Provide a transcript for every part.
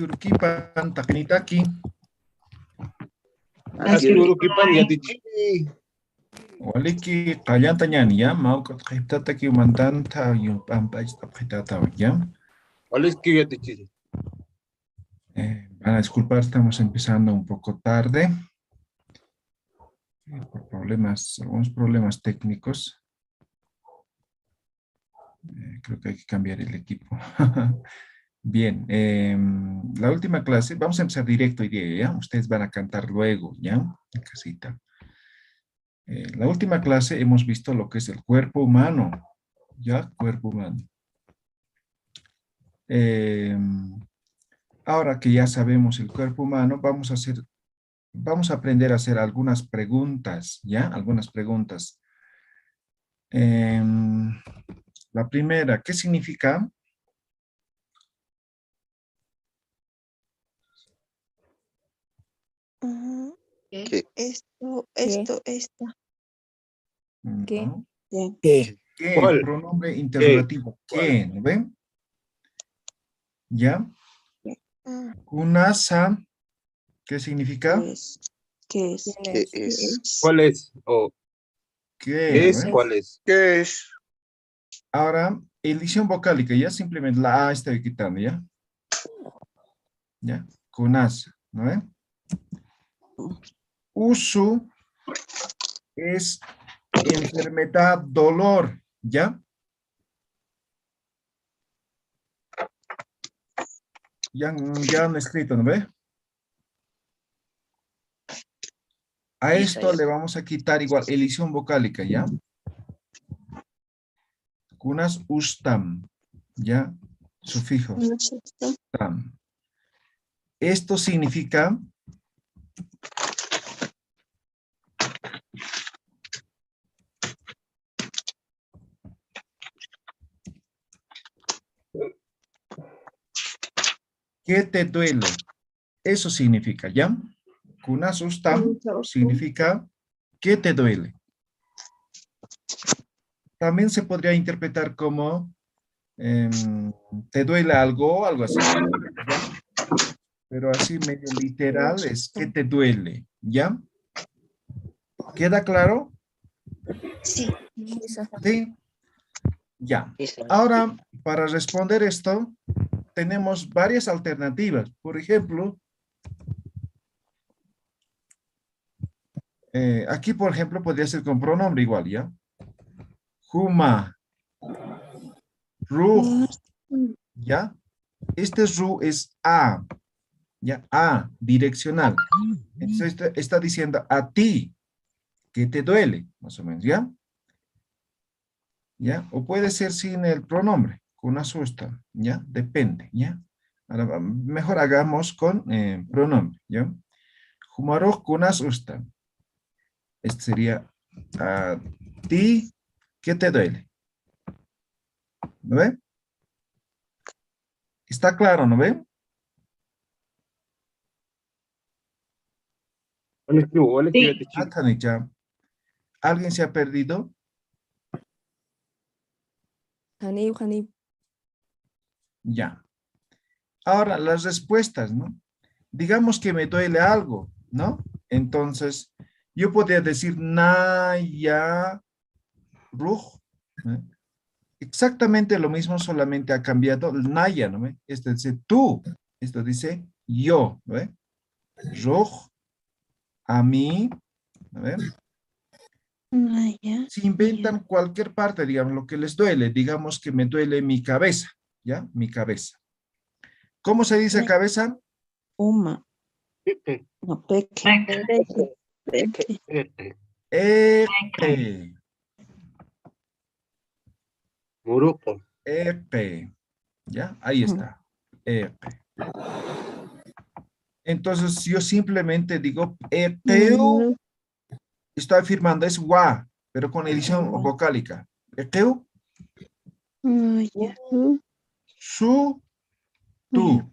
Urquipan, Takenitaki. Urquipan, Yatichiri. Waliki, Kayanta ñani, ya, Mauka, Tritata, Mantanta, Yumpampa, Tritata, ya. Waleski, Yatichiri. Van a disculpar, estamos empezando un poco tarde. Por algunos problemas técnicos. Creo que hay que cambiar el equipo. Bien, la última clase, vamos a empezar directo hoy día, ¿ya? Ustedes van a cantar luego, ¿ya? En casita. La última clase hemos visto lo que es el cuerpo humano, ¿ya? Cuerpo humano. Ahora que ya sabemos el cuerpo humano, vamos a aprender a hacer algunas preguntas, ¿ya? Algunas preguntas. La primera, ¿qué significa? ¿Qué? Esto. ¿Qué? ¿Qué? ¿Qué? ¿Cuál? Pronombre interrogativo. ¿Qué? ¿No ven? ¿Ya? Kunasa, ¿qué significa? ¿Qué es? ¿Qué es? ¿Cuál es? ¿O ¿Qué? qué ¿No es? ven? ¿Cuál es? ¿Qué es? Ahora, edición vocálica, ya simplemente la A estoy quitando, ¿ya? ¿Ya? Kunasa, ¿no ven? Uso es enfermedad, dolor, ¿ya? Ya han escrito, ¿no ve? A esto le vamos a quitar igual elisión vocálica, ¿ya? Kunas ustam, ¿ya? Sufijo. Tam. Esto significa ¿qué te duele? Eso significa, ¿ya? Kunas ustam significa ¿qué te duele? También se podría interpretar como ¿te duele algo? Algo así, ¿ya? Pero así medio literal es ¿qué te duele? ¿Ya? ¿Queda claro? Sí. Sí. Ya. Ahora, para responder esto, tenemos varias alternativas. Por ejemplo, aquí, por ejemplo, podría ser con pronombre igual, ¿ya? Huma, ruj, ¿ya? Este ru es a, ¿ya? A, direccional. Entonces, está diciendo a ti que te duele, más o menos, ¿ya? ¿Ya? O puede ser sin el pronombre, con una susta, ¿ya? Depende, ¿ya? Ahora, mejor hagamos con pronombre, ¿ya? Humaroj kunas usta. Este sería a ti, ¿qué te duele? ¿No ve? ¿Está claro, no ve? Waleski, Yatichiri. Atanicha. ¿Alguien se ha perdido? Ya. Ahora, las respuestas, ¿no? Digamos que me duele algo, ¿no? Entonces, yo podría decir Naya Ruj. ¿No? Exactamente lo mismo, solamente ha cambiado el Naya, ¿no ve? Esto dice tú, esto dice yo, ¿no ve? Ruj, a mí, ¿no ve? Si inventan cualquier parte, digamos, lo que les duele, digamos que me duele mi cabeza, ¿ya? Mi cabeza. ¿Cómo se dice cabeza? Uma. Pepe. No, peque. Epe. Muruco. Epe. ¿Ya? Ahí está. Epe. Entonces, yo simplemente digo epeu, estoy afirmando, es wa, pero con edición vocálica. Epeu, su, tú.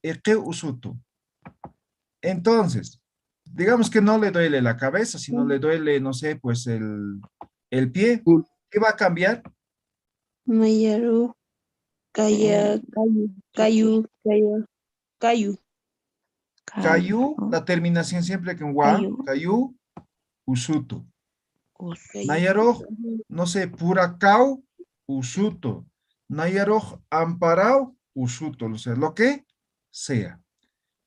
Eqe usutu. Entonces, digamos que no le duele la cabeza, sino le duele, no sé, pues el pie. ¿Qué va a cambiar? Mayaru, Kaya, Kayu, Kayu. Cayu, la terminación siempre con wa. Cayu. Cayu, usutu. Kayu. Nayaroj, no sé, puracau, usuto. Nayaroj, amparau, usuto. O sea, lo que sea.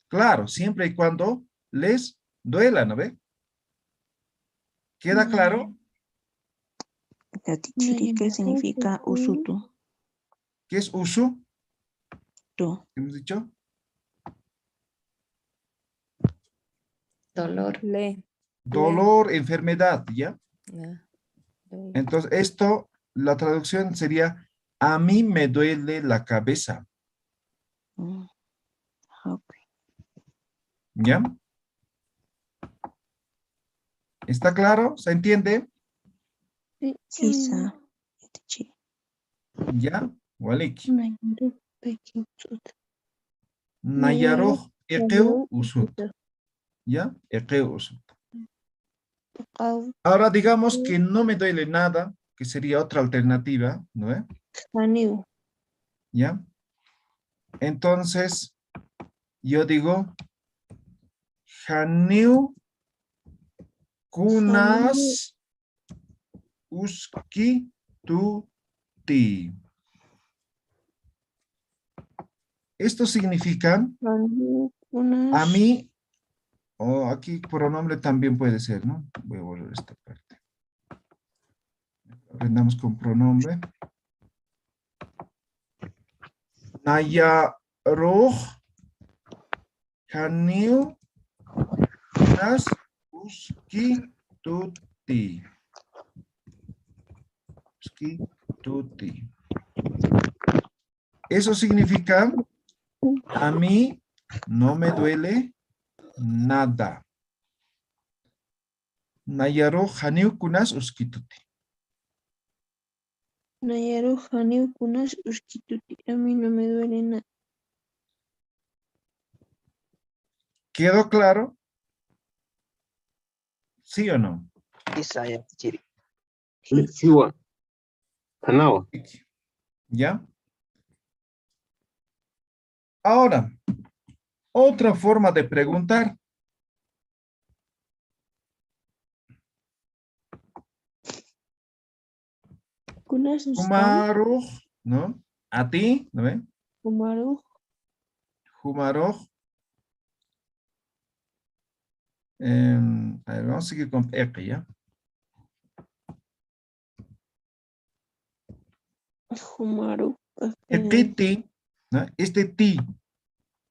Claro, siempre y cuando les duela, ¿no ve? ¿Queda claro? ¿Qué significa usutu? ¿Qué es usu? Tu. ¿Qué hemos dicho? Dolor. Dolor, enfermedad, ¿ya? Ah, Entonces, esto, la traducción sería, a mí me duele la cabeza, Mm. Ok. ¿ya? ¿Está claro? ¿Se entiende? Sí, sa. ¿Ya? Waliki. Mayaru, Kayu, usutu. Nayaroj, eqeu, usut. ¿Ya? Eqeu, usut. Paqaw, Ahora digamos que no me duele nada, que sería otra alternativa, ¿no? Haniu. ¿Ya? Entonces, yo digo, Haniu kunas uski tuti. Esto significa, Haniu, a Kunas. mí, o aquí pronombre también puede ser, ¿no? Voy a borrar esta parte. Aprendamos con pronombre. Nayaruj, Haniu, kunas uski tuti. Uski tuti. Eso significa, a mí no me duele nada. Nayaro haniu kunas uskituti. Nayaru, Haniu, Kunas, Uskituti. A mí no me duele nada. ¿Quedó claro? ¿Sí o no? Isaya ciri. Sí. Siwa. Tanawa. ¿Ya? Ahora, otra forma de preguntar. Kunas, Ustam. Humaruj, ¿no? A ti, ¿no ve? Kumaru, Humaruj. A ver, vamos a seguir con Eke, ¿ya? Humaru. Ekiti, ¿no? Este ti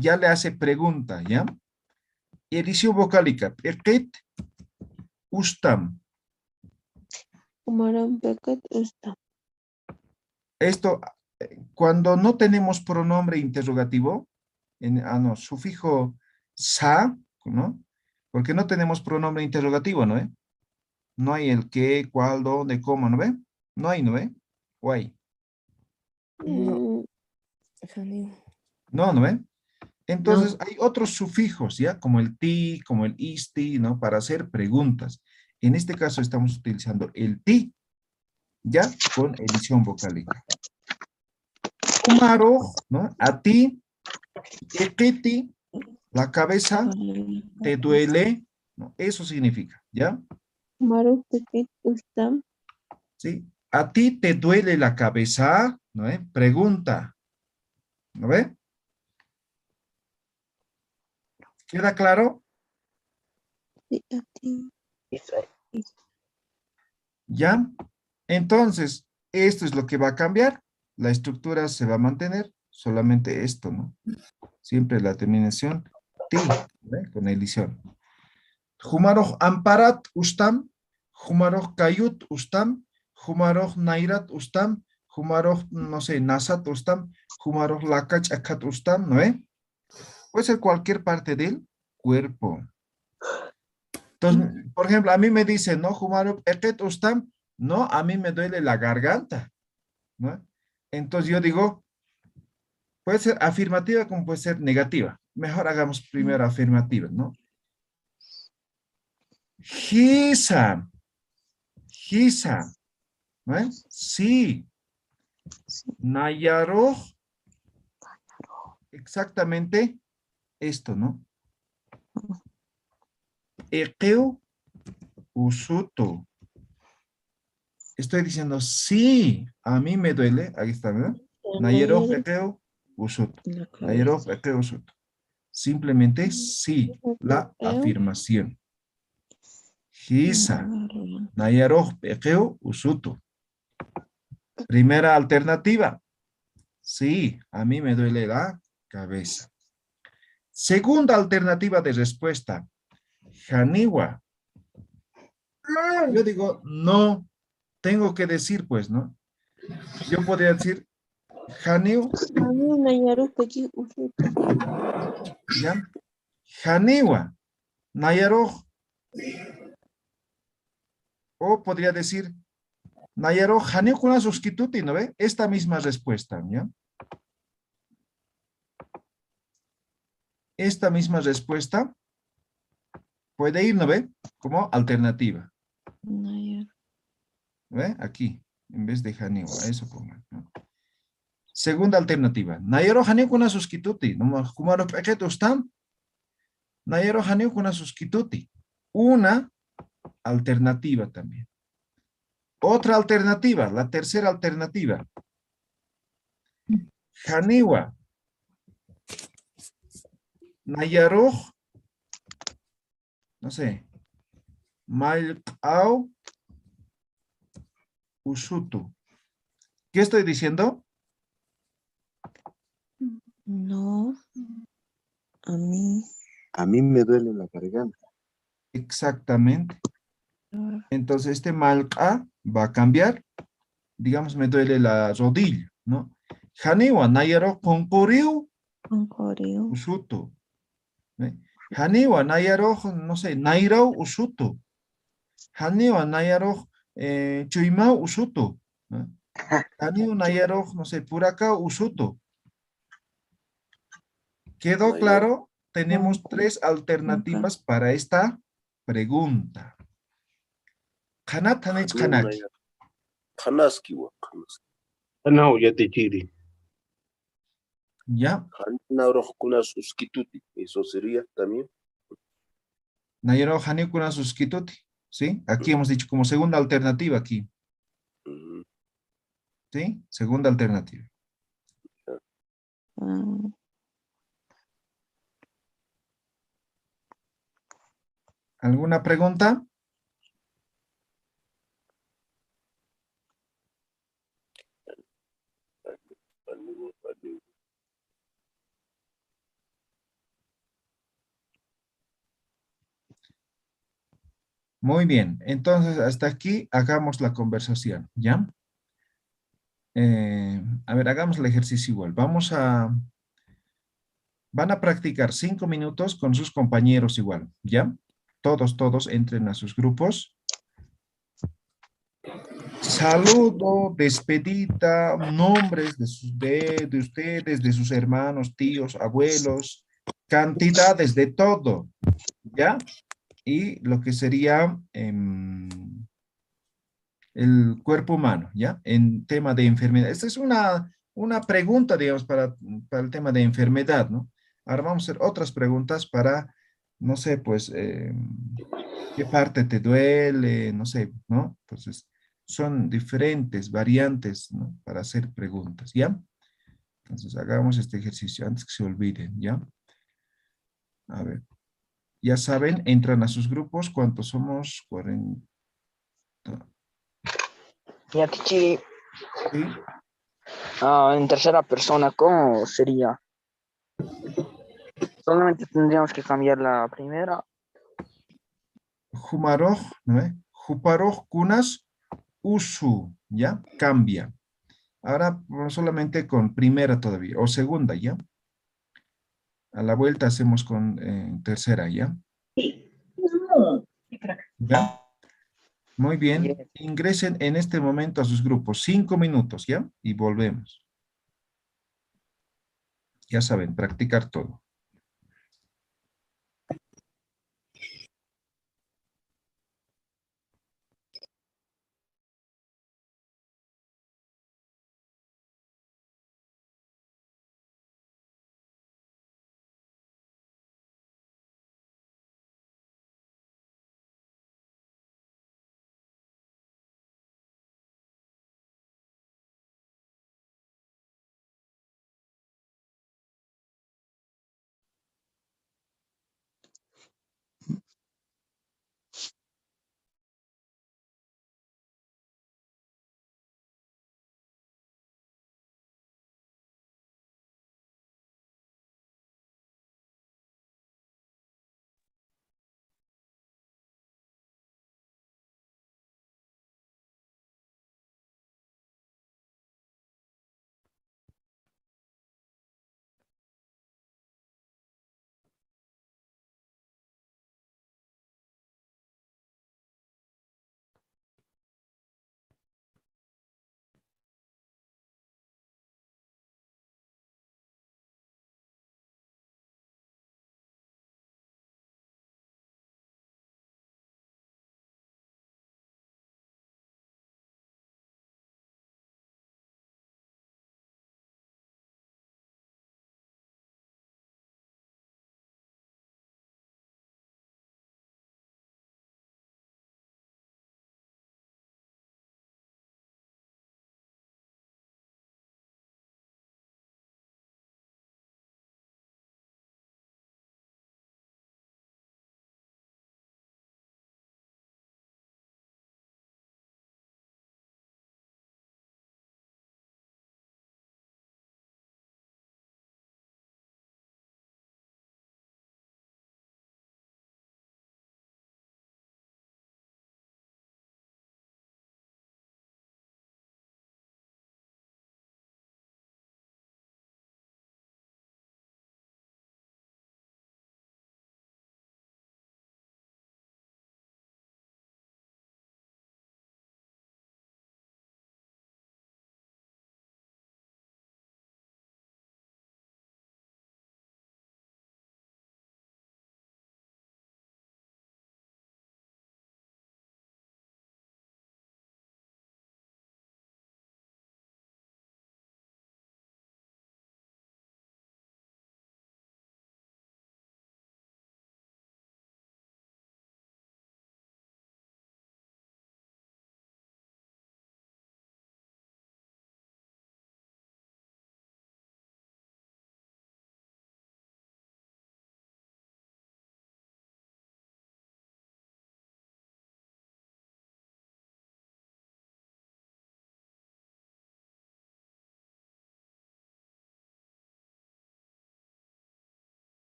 ya le hace pregunta, ¿ya? Edición vocálica. Ekit, ustam. Kumaram, Pekat, Ustam. Esto, cuando no tenemos pronombre interrogativo, no, sufijo sa, ¿no? Porque no tenemos pronombre interrogativo, ¿no ve? No hay el qué, cuál, dónde, cómo, ¿no ve? No hay, ¿no ve? ¿O hay? No. Haniu. No, ¿no ve? Entonces hay otros sufijos, ¿ya? Como el ti, como el isti, ¿no? Para hacer preguntas. En este caso estamos utilizando el ti, ¿ya? Con edición vocálica. Kumaro, ¿no? A ti, ekiti, la cabeza, te duele, ¿no? Eso significa, ¿ya? Kumaru, Pekat, Ustam. ¿Sí? ¿A ti te duele la cabeza? ¿No? Pregunta, ¿no ve? ¿Queda claro? Sí, a ti. Isaya. ¿Ya? Entonces, esto es lo que va a cambiar. La estructura se va a mantener, solamente esto, ¿no? Siempre la terminación ti, ¿ve? Con edición. Jumaroh amparat ustam, Jumaroh kayut ustam, Jumaroh nairat ustam, Jumaroh, no sé, nasat ustam, Jumaroh lakach akat ustam, ¿no ve? Puede ser cualquier parte del cuerpo. Entonces, por ejemplo, a mí me dicen, ¿no? Jumaroh eket ustam, no, a mí me duele la garganta, ¿no? Entonces yo digo, Puede ser afirmativa como puede ser negativa. Mejor hagamos primero afirmativa, ¿no? Hisa. Hisa. ¿No es? Sí. Nayaroj. Exactamente esto, ¿no? Ekeu usuto. Estoy diciendo sí, a mí me duele. Ahí está, ¿verdad? Nayaroj ekeu usuto. La Nayaroj cabeza. ekeu usuto. Simplemente sí, la afirmación. Hisa. Nayaroj ekeu usuto. Primera alternativa. Sí, a mí me duele la cabeza. Segunda alternativa de respuesta. Haniwa. Yo digo, no, tengo que decir, pues, ¿no? Yo podría decir, Haniu, Haniu Nayaru Peki Usutu. ¿ya? Haniwa, Nayaroj. O podría decir, Nayaroj, Haniu kuna suskituti, ¿no ve? Esta misma respuesta, ¿ya? Esta misma respuesta puede ir, ¿no ve? Como alternativa. Nayaru. ¿Ve? Aquí, en vez de Haniwa, eso pongan, ¿no? Segunda alternativa. Nayaro Haniu kuna suskituti. ¿No? Kumaro peketo están. Nayaro Haniu kuna suskituti. Una alternativa también. Otra alternativa, la tercera alternativa. Haniwa. Nayaro. No sé. Malkao usutu. ¿Qué estoy diciendo? No, a mí. A mí me duele la garganta. Exactamente. Entonces este malka va a cambiar. Digamos, me duele la rodilla, ¿no? Haniwa Nayaro konkoriu Concordio. usutu. ¿Ve? Haniwa Nayaro, no sé, Nairao usutu. Haniwa Nayaro Chuimao usutu. ¿No? Haniwa Nayaro, no sé, Puraka usutu. ¿Quedó claro? Tenemos tres alternativas para esta pregunta. Kanat Tanech Kanaki. Kanaski wa kanaski. Anao ya te chiri. ¿Ya? Hanaro kuna suskituti. Eso sería también. Nayaro Hanikuna Suskituti. ¿Sí? Aquí hemos dicho como segunda alternativa aquí. ¿Sí? Segunda alternativa. ¿Alguna pregunta? Muy bien. Entonces, hasta aquí hagamos la conversación, ¿ya? A ver, hagamos el ejercicio igual. Van a practicar 5 minutos con sus compañeros igual, ¿ya? Todos entren a sus grupos. Saludo, despedida, nombres de ustedes, de sus hermanos, tíos, abuelos, cantidades de todo, ¿ya? Y lo que sería el cuerpo humano, ¿ya? En tema de enfermedad. Esta es una pregunta, digamos, para el tema de enfermedad, ¿no? Ahora vamos a hacer otras preguntas para, no sé, pues, ¿qué parte te duele? No sé, ¿no? Entonces, son diferentes variantes, ¿no? Para hacer preguntas, ¿ya? Entonces, hagamos este ejercicio antes que se olviden, ¿ya? A ver. Ya saben, entran a sus grupos. ¿Cuántos somos? 40. Ya, Tichi, ¿Sí? en tercera persona, ¿cómo sería? Solamente tendríamos que cambiar la primera. Jumaroj, ¿no? Juparoj kunas usu, ¿ya? Cambia. Ahora solamente con primera todavía, o segunda, ¿ya? A la vuelta hacemos con tercera, ¿ya? ¿Ya? Muy bien. Yes. Ingresen en este momento a sus grupos. 5 minutos, ¿ya? Y volvemos. Ya saben, practicar todo.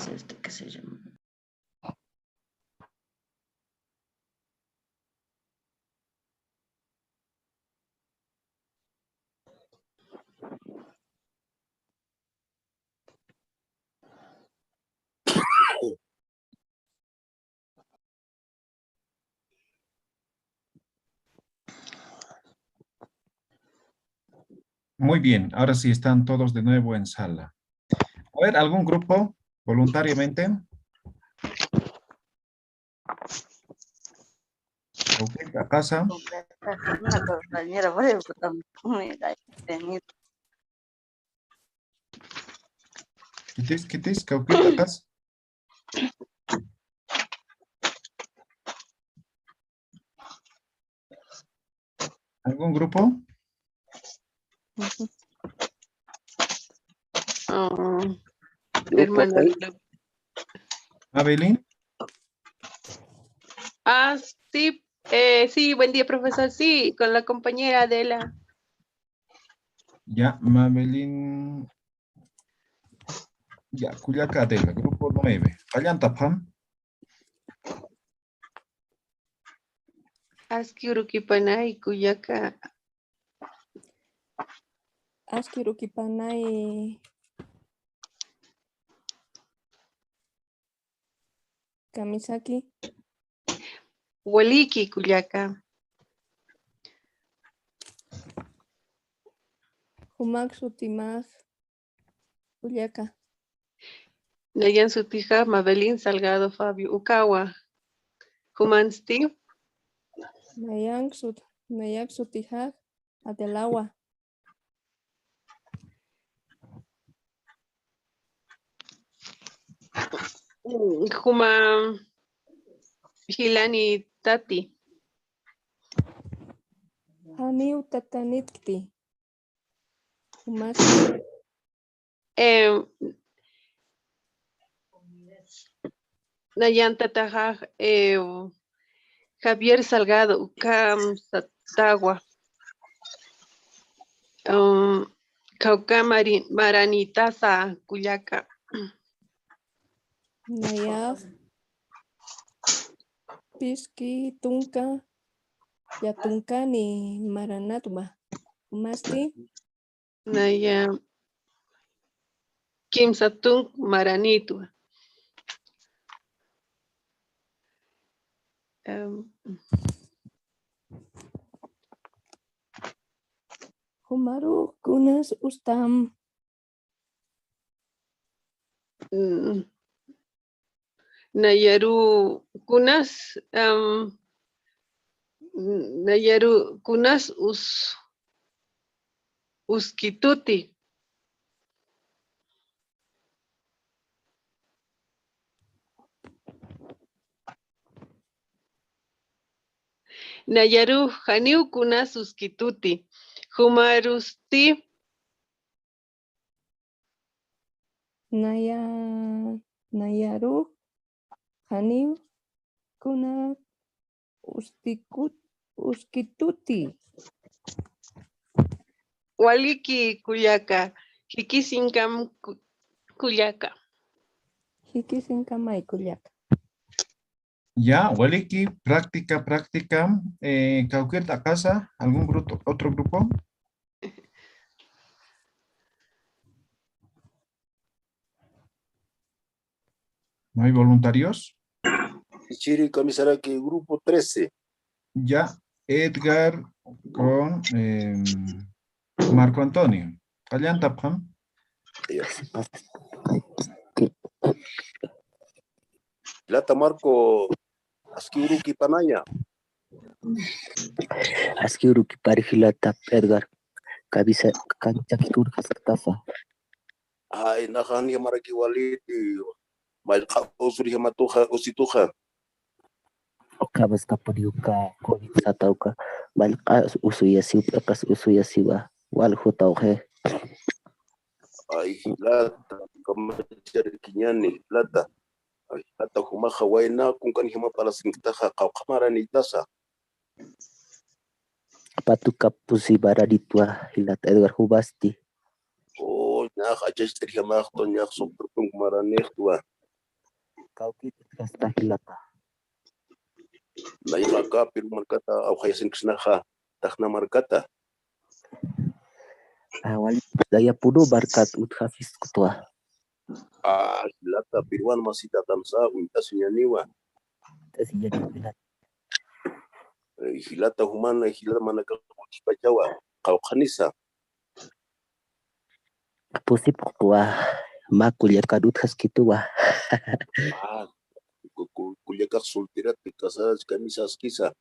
es este que se llama. Muy bien, ahora sí están todos de nuevo en sala. A ver, ¿algún grupo voluntariamente? Ok, a casa. Una compañera, por ejemplo, también tenido. ¿Qué Cauquet, a casa? ¿Algún grupo? Hermana. Abelín. Sí, sí, buen día, profesor. Sí, con la compañera Adela. Ya, Mabelín. Ya, Cuyaca Adela, grupo 9. Allantapam. Askiurukipanay, Cuyaca. Askirukipanay Kamisaki. Hualiki, Cuyaca. Humak Sutimaj Cuyaca. Nayan Sutija, Mabelín Salgado, Fabio, Ucawa. Humansti. Nayak Sutijaj Adelagua. Huma Hilani Tati. Haniu Tatanitki. Humak Nayan Tatajaj, Javier Salgado, Ucam Satagua. Caucamarin Maranitasa, Cuyaca. Nayak Piski Tunka Yatunka ni Maranatuma. Masti Naya Kim Satung Maranitu. Humaru Kunas Ustam. Nayaru Kunas Uskituti. Nayaru Haniu Kunas Uskituti. Humarusti. Nayaru Haniu Kuna Uskituti. Waliki Cuyaca. Hikisinkam Cuyaca. Hikisinkamay Cuyaca. Ya, Waliki, práctica. Cauquet, a casa. ¿Algún grupo, otro grupo? ¿No hay voluntarios? Chiri Kamisaraki, grupo 13. Ya, Edgar con Marco Antonio. Allantapam. Lata Marco Askiuruki Panaya. Askiuruki Parihilata Edgar. Kabisa Kanchakitur Hasartasa. Ay, Nahani Maraki Waliti. Malka Osuri Matuja, Osituja. Kabas Kapuriuka, Covid Satauka. Malka Usuyasi, Akas Usuyasiwa. Walhutauhe. Ay, Lata, Kamachari Kinyani, Lata. Ay, Lata Humaja Waina, Kunkan Hima Palasintaja, Kaukamarani Tasa. Patuka Pusi Baraditwa, Hilat Edgar Hubasti. Oh, Nah, Achester Himakto, Nyak Super Punk Maranechtua. Kauki hasta hilata. Nayaka pirmarkata awhayasin kisnaha tahna markata. Awal daya pudo barkat uthafis kutua. Hilata piruan masita tamsa untasunyaniwa. Tasi jadi hilat. Hilata humana hilata manaka pachawa qawqanisa. Pusip kutua. Makul ya kadut has kitua. Kuliaka soltera te casadas camisas quizá.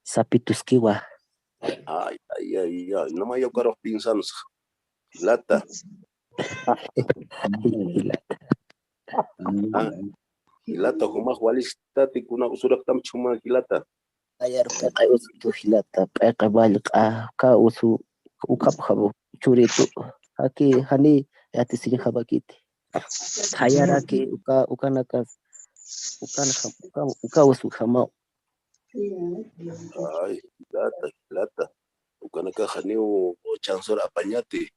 Sapitus kiwa. Ay, no me yo caro pinzans. Hilata. Hilata. Hilata humah walista ti kuna usurak tam chuma hilata. Ayar peqa usu hilata. Peqa balik ka usu ukap khabo. Churitu. Haki hani yati sini khabakiti. Hayara ki uka nakas. Uka usu khamau. Ay, hilata. Ukana ka haneo chansor apañate.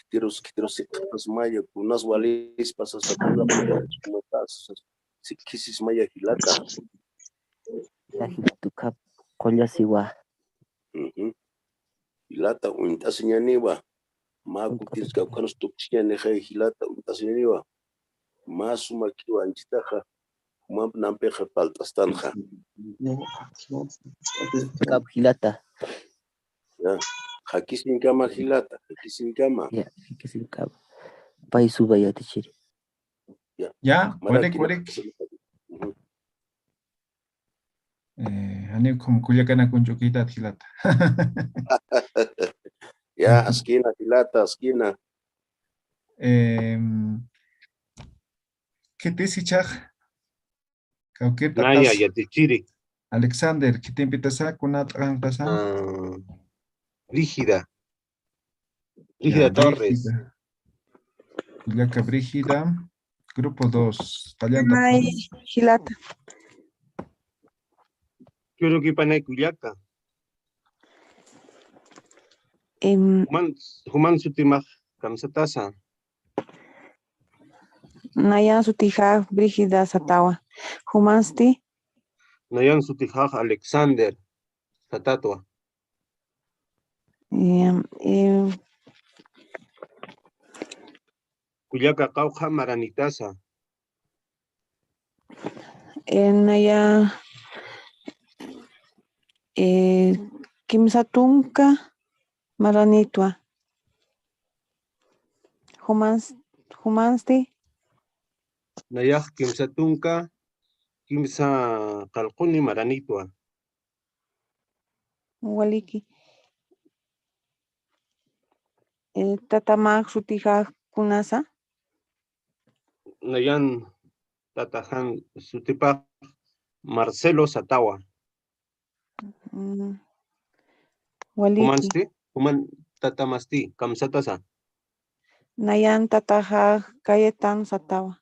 Kitiros sikas maya kunas walis pasas sakuna kumatas. Si kisis maya hilata. Ya hilatu kap kolya siwa. Hilata untasiñaniwa. Maku tienes que buscar tuxiña neja hilata untasiñaniwa. Más sumakiwa anchitaja. Mam nampeja paltastanja. Kap hilata. Ya. Hakisin kama hilata. Hakisin kama. Ya, hakisin kama. Pai suba ya tichiri. Ya, correct. Hani como Culiacán con choquita hilata. Ya, esquina, hilata, esquina. ¿Qué te dice, Chaj? Naya, ya te chiri. Alexander, ¿qué te invitas a con Brígida. Brígida Torres. Culiaca Brígida. Grupo 2. Hilata. Yo creo que para Culiaca. Human sutimaj kamsatasa. Nayan sutija Brígida Satawa. Humansti. Nayan sutijaj Alexander Satatwa. Culiaca Cauja Maranitasa. Naya Kimsatunka Maranitwa. Humansti. Nayaj Kimsatunka Kimsa Kalkuni Maranitwa. Waliki. Tatamak sutija kunasa. Nayan Tatajan Sutipa Marcelo Satawa. Waliki. Humansti. Human Tatamasti Kamsatasa. Nayan Tataja Cayetan Satawa.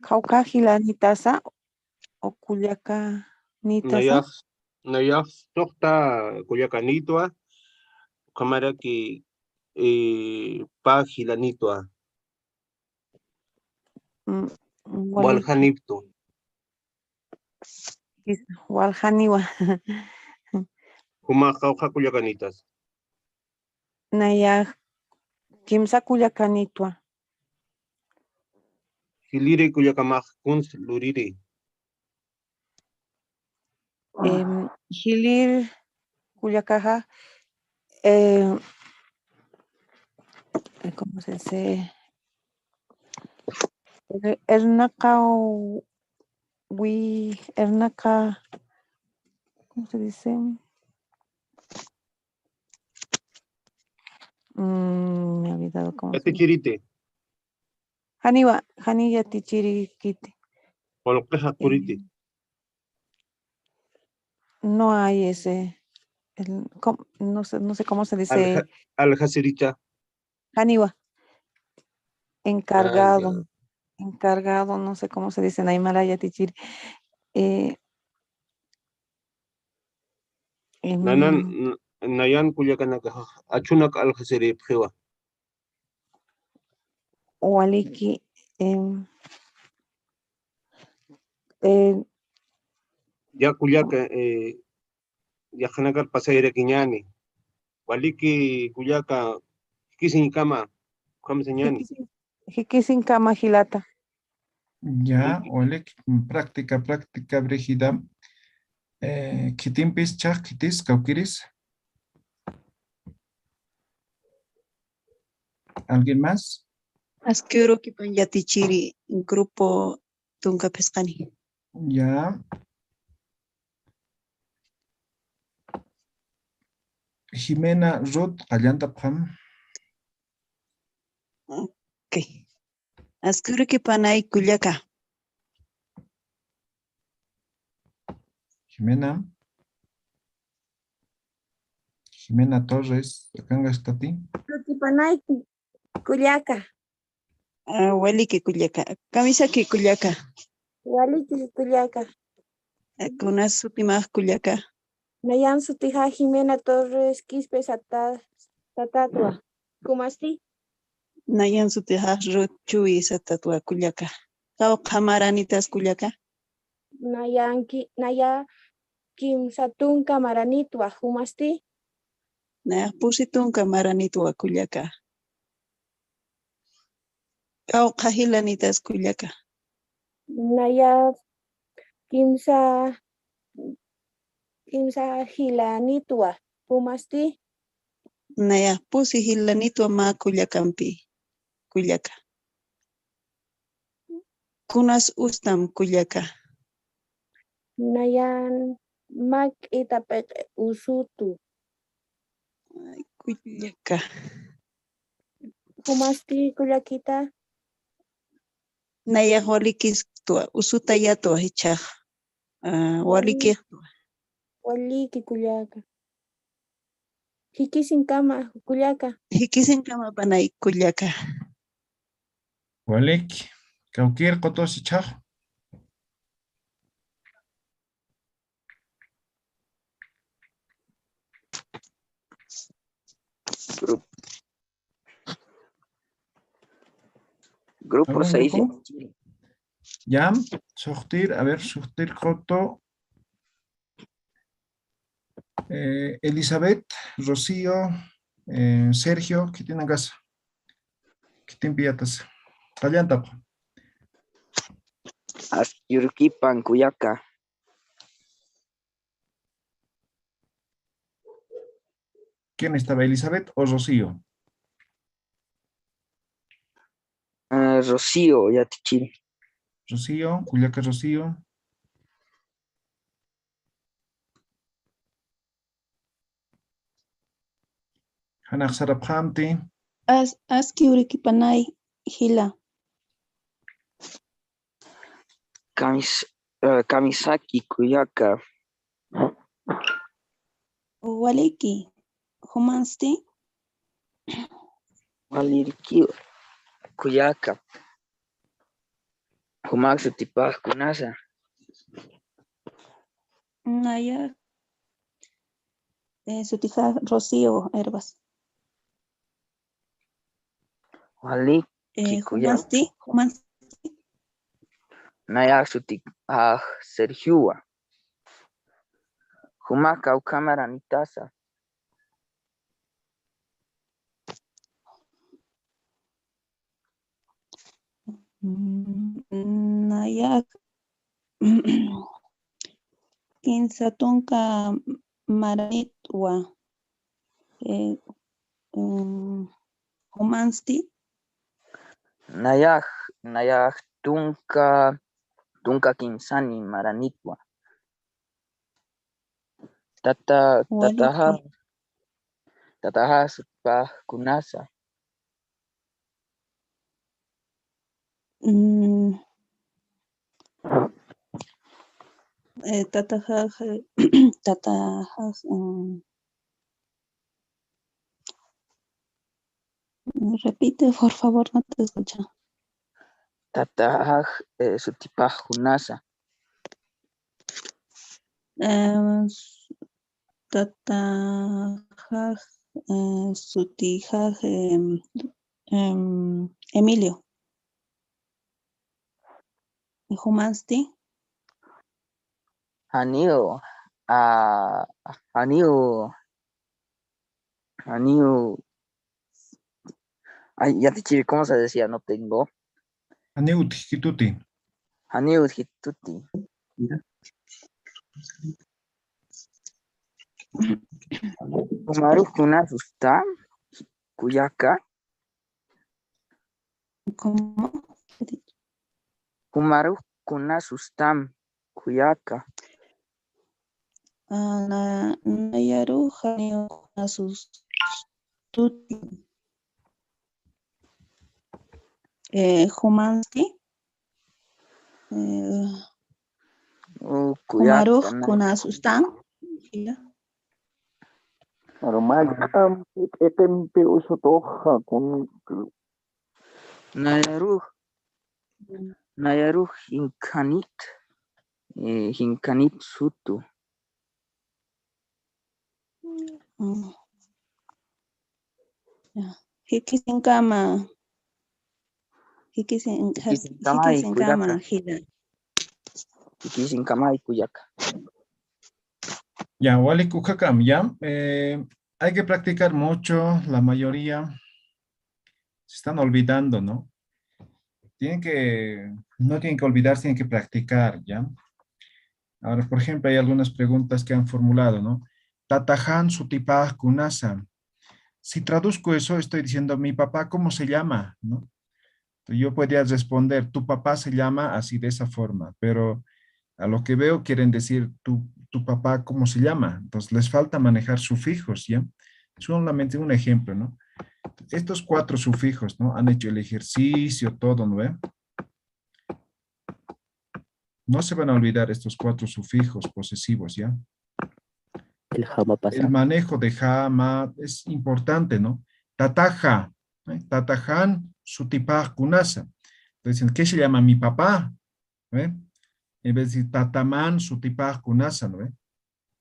Kauka Gilanitasa o Culiaca Nitasa. Nayaj Tokta Culiacanitwa. Cámara que Pagilanitwa. Waljanipto. Waljaniwa. Kuma Cauja Culiacanitas. Naya Kimsa Culiacanitwa. Hilire Culiacamaj Kunz Luriri. Hilir Culiacaja. ¿Cómo se dice? Ernaka Ernaka, ¿cómo se dice? Me he olvidado cómo se dice. Haniya Tichirikiti. No hay ese. No sé cómo se dice. Al-Hasiricha. Haniwa. Encargado. Encargado, no sé cómo se dice en Aymalaya Tichiri. Nayan Culiacanaka. Achunak Al-Hasiri Pjiwa. Waliki. em, eh, Ya kuyaka ya hanakar pasayra kiñani. Waliki kuyaka kisin kama señani. Jikisin kama hilata. Ya, ole, práctica, Brígida. Kitimpis, chak, kitis, kaukiris. ¿Alguien más? Askero kipan yatichiri grupo tunka pescani. Ya. Jimena Ruth Allanta Pam. Okay. Askero kipanay kulyaka. Jimena Torres, acá está ti. Kipanay kulyaka. Waliki kulyaka. Kamisaki kulyaka. Waliki kulyaka. Kunas sutimaj kulyaka. Nayan sutija Jimena Torres Quispe Satatua. Kumasti? Nayan sutijaj Ruth Chuy Satatua kulyaka. Kau kamaranitas kulyaka. Naya Kim Satunka Maranitwa. Kumasti? Naya pusitunka maranitua kulyaka. Kau kahilanitas kulyaka. Naya Kimsa Hilanitwa. Kumasti? Naya pusi hilanitua ma kulyakampi kulyaka. Kunas ustam kulyaka. Nayan Mak Itapek Usutu. Kulyaka. Kumasti kulyakita? Naya walikis tua usuta ya tua hichaj. Waliki. Waliki kulyaka. Hikisin kama kulyaka. Hikisin kama panay kulyaka. Walik, Kaukir Kotosi Chaj. Grupo 6. Ya, Sohtir, a ver, Sohtir Koto. Elizabeth, Rocío, Sergio, ¿qué tienen casa? ¿Qué tienen piatas? Allanta. Askirkipan kuyaka. ¿Quién estaba, Elizabeth o Rocío? Rocío, yatichiri. Rocío, Cuyaca Rocío. Hanak Sarabhamti. Aski urikipanay hila. Kamisaki kuyaka. Waliki. Humansti. Waliriki kuyaka. Humak sutipaj kunasa. Naya. Sutija Rocío Herbas. Waliki kuyaka. Humansti. Naya sutipaj Sergiua. Humak au cámara nitasa. Naya Kinsatunka Maranitwa Humansti Nayaj tunka Kinsani Maranitwa. Tataha Sutpah Kunasa. Repite, por favor, no te escucho. Tatahaj Sutipah Kunasa. Tatahaj Sutijaj Emilio. Humansti. Haniu, ay, ya te chiri, ¿cómo se decía? No tengo. Aniut, hituti. Haniu hituti. Kumaru kuna susta, kuyaka. ¿Cómo? Kumaru kuna sustam, kuyaka. Nayaru Haniu Kunasus Tuti. Humansti. Kumaru Kunasustan. Normal, etempe uso toja con Nayaru hinkanit sutu. Hikisinkama hila. Hikisinkama y kuyaka. Ya, wali kukakam, ya. Hay que practicar mucho, la mayoría se están olvidando, ¿no? No tienen que olvidarse, tienen que practicar, ¿ya? Ahora, por ejemplo, hay algunas preguntas que han formulado, ¿no? Tatahan sutipah kunasa. Si traduzco eso, estoy diciendo, mi papá, ¿cómo se llama? ¿No? Entonces, yo podría responder, tu papá se llama así de esa forma, pero a lo que veo quieren decir, tu papá, ¿cómo se llama? Entonces, les falta manejar sufijos, ¿ya? Solamente un ejemplo, ¿no? Estos 4 sufijos, ¿no? Han hecho el ejercicio, todo, ¿no ve? No se van a olvidar estos 4 sufijos posesivos, ¿ya? el jama pasa. El manejo de jama es importante, ¿no? Tataja, tatajan sutipah kunasa. Entonces, ¿qué se llama mi papá? ¿Ve? En vez de decir tataman sutipah kunasa, ¿no ve?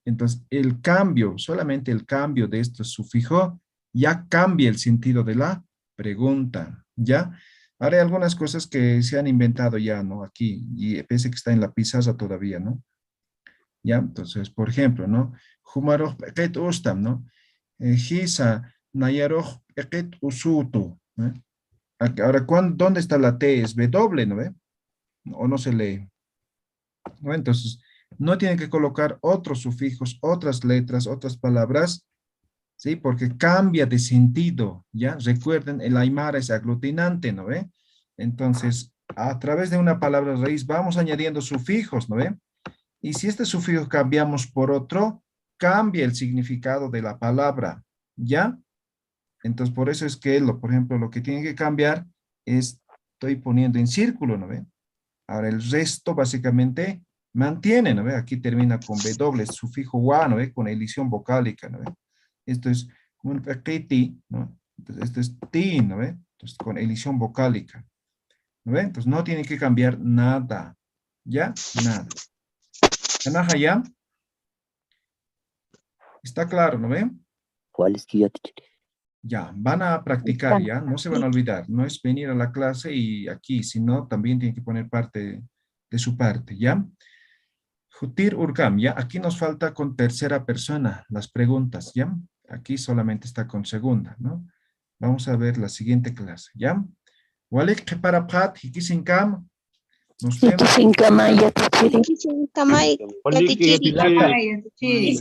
Entonces, el cambio, solamente el cambio de este sufijo, ya cambia el sentido de la pregunta, ¿ya? Ahora hay algunas cosas que se han inventado ya, ¿no? Aquí, y pese que está en la pizarra todavía, ¿no? ¿Ya? Entonces, por ejemplo, ¿no? Humaroh peket ustam, ¿no? Hisa nayaroh peket usutu, ¿no? Ahora, ¿dónde está la T? Es W, ¿no ve? O no se lee, ¿no? Entonces, no tienen que colocar otros sufijos, otras letras, otras palabras, ¿sí? Porque cambia de sentido, ¿ya? Recuerden, el aymara es aglutinante, ¿no ve? Entonces, a través de una palabra raíz vamos añadiendo sufijos, ¿no ve? Y si este sufijo cambiamos por otro, cambia el significado de la palabra, ¿ya? Entonces, por eso es que, por ejemplo, lo que tiene que cambiar es, estoy poniendo en círculo, ¿no ve? Ahora, el resto básicamente mantiene, ¿no ve? Aquí termina con W, sufijo wa, ¿no ve? Con elisión vocálica, ¿no ve? Esto es un ti, ¿no? Entonces, esto es ti, ¿no ve? Entonces, con elisión vocálica, ¿no ve? Entonces, no tiene que cambiar nada, ¿ya? Nada. ¿Anaja ya? Está claro, ¿no ven? ¿Cuál es que ya te chiri? Ya, van a practicar, ¿ya? No se van a olvidar. No es venir a la clase y aquí, sino también tienen que poner parte de su parte, ¿ya? Jutir Urkam, ¿ya? Aquí nos falta con tercera persona las preguntas, ¿ya? Aquí solamente está con segunda, ¿no? Vamos a ver la siguiente clase, ¿ya? Walik Keparaphat, Hikisinkam. Nos vemos. Hikisinkama ya te chiri. Hikisinkama ya te chiri.